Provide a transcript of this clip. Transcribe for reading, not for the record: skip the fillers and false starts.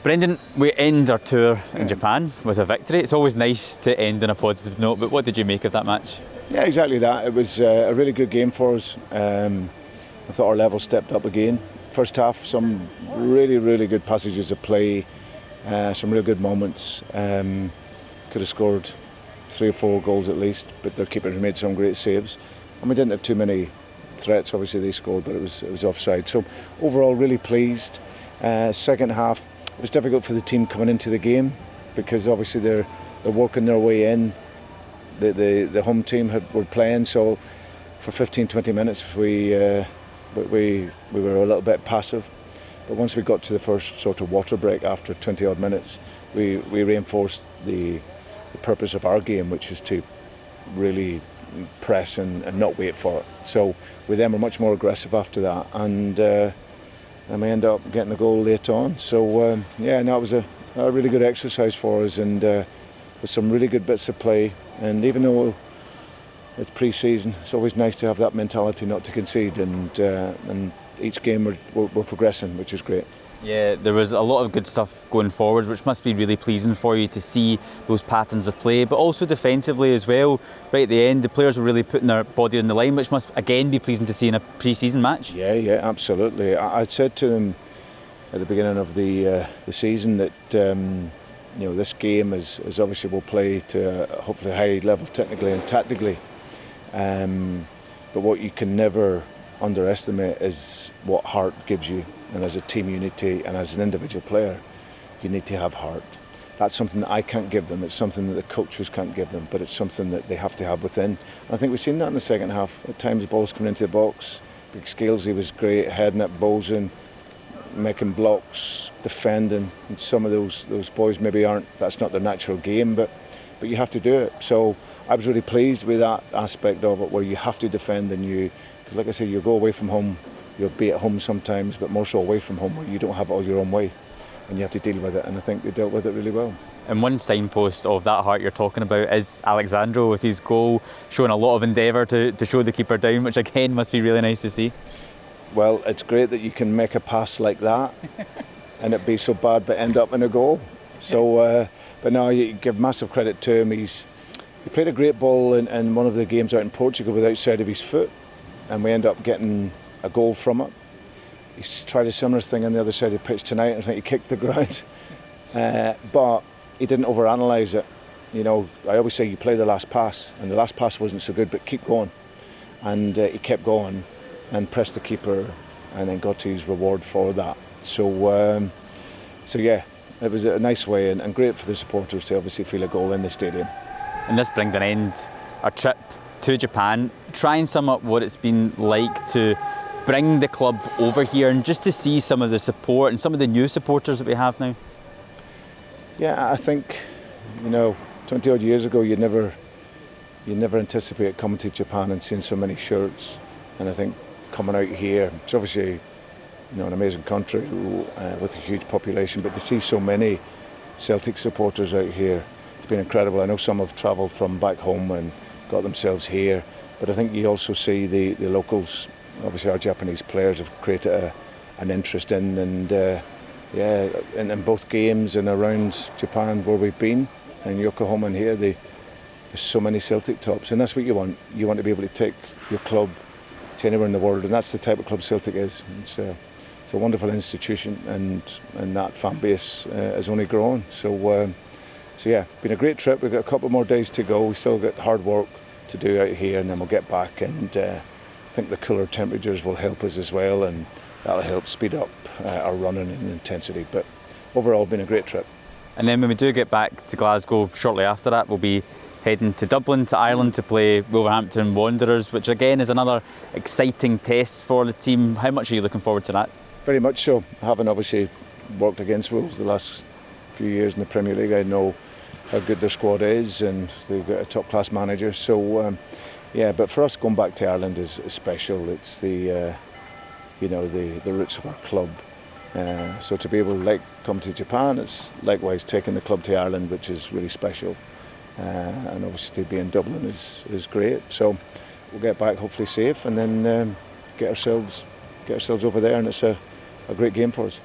Brendan, we end our tour in Japan with a victory. It's always nice to end on a positive note, but what did you make of that match? Yeah, exactly that. It was a really good game for us. I thought our level stepped up again. First half, some really good passages of play, some real good moments. Could have scored 3 or 4 goals at least, but their keeper made some great saves. And we didn't have too many threats. Obviously they scored, but it was offside. So overall, really pleased. Second half, it was difficult for the team coming into the game because obviously they're working their way in. The home team were playing, so for 15-20 minutes we were a little bit passive. But once we got to the first sort of water break after 20 odd minutes, we reinforced the purpose of our game, which is to really press and not wait for it. So with them, we're much more aggressive after that, and we end up getting the goal late on. So it was a really good exercise for us, and with some really good bits of play. And even though it's pre-season, it's always nice to have that mentality not to concede, and each game we're progressing, which is great. Yeah, there was a lot of good stuff going forward, which must be really pleasing for you to see those patterns of play, but also defensively as well. Right at the end, the players were really putting their body on the line, which must again be pleasing to see in a pre-season match. Yeah, absolutely. I said to them at the beginning of the season that this game is obviously we'll play to hopefully a high level technically and tactically, but what you can never underestimate is what heart gives you. And as a team unity and as an individual player, you need to have heart. That's something that I can't give them. It's something that the coaches can't give them, but it's something that they have to have within. And I think we've seen that in the second half. At times, balls coming into the box. Big Scalesy was great, heading at Bozen, making blocks, defending. And some of those boys maybe aren't. That's not their natural game, but you have to do it. So I was really pleased with that aspect of it, where you have to defend because like I said, you go away from home. You'll be at home sometimes, but more so away from home where you don't have it all your own way and you have to deal with it, and I think they dealt with it really well. And one signpost of that heart you're talking about is Alexandro with his goal, showing a lot of endeavour to show the keeper down, which again must be really nice to see. Well, it's great that you can make a pass like that and it be so bad but end up in a goal. So, but no, you give massive credit to him. He played a great ball in one of the games out in Portugal with outside of his foot, and we end up getting a goal from it. He's tried a similar thing on the other side of the pitch tonight. I think he kicked the ground, but he didn't overanalyse it. I always say you play the last pass, and the last pass wasn't so good, but keep going. And he kept going and pressed the keeper, and then got to his reward for that. So yeah, it was a nice way and great for the supporters to obviously feel a goal in the stadium. And this brings an end our trip to Japan. Try and sum up what it's been like to bring the club over here and just to see some of the support and some of the new supporters that we have now. Yeah, I think 20 odd years ago you'd never anticipate coming to Japan and seeing so many shirts, and I think coming out here, it's obviously an amazing country with a huge population, but to see so many Celtic supporters out here, it's been incredible. I know some have travelled from back home and got themselves here, but I think you also see the locals. Obviously our Japanese players have created an interest in, and in both games and around Japan where we've been, in Yokohama and here, there's so many Celtic tops, and that's what you want. You want to be able to take your club to anywhere in the world, and that's the type of club Celtic is. It's a wonderful institution, and that fan base has only grown. So yeah, been a great trip. We've got a couple more days to go. We still got hard work to do out here, and then we'll get back, and I think the cooler temperatures will help us as well, and that'll help speed up our running and intensity. But overall, been a great trip. And then when we do get back to Glasgow shortly after that, we'll be heading to Dublin, to Ireland, to play Wolverhampton Wanderers, which again is another exciting test for the team. How much are you looking forward to that? Very much so. Having obviously worked against Wolves the last few years in the Premier League, I know how good their squad is, and they've got a top-class manager. So but for us, going back to Ireland is special. It's the roots of our club. So to be able to come to Japan, it's likewise taking the club to Ireland, which is really special. And obviously to be in Dublin is great. So we'll get back hopefully safe, and then get ourselves over there, and it's a great game for us.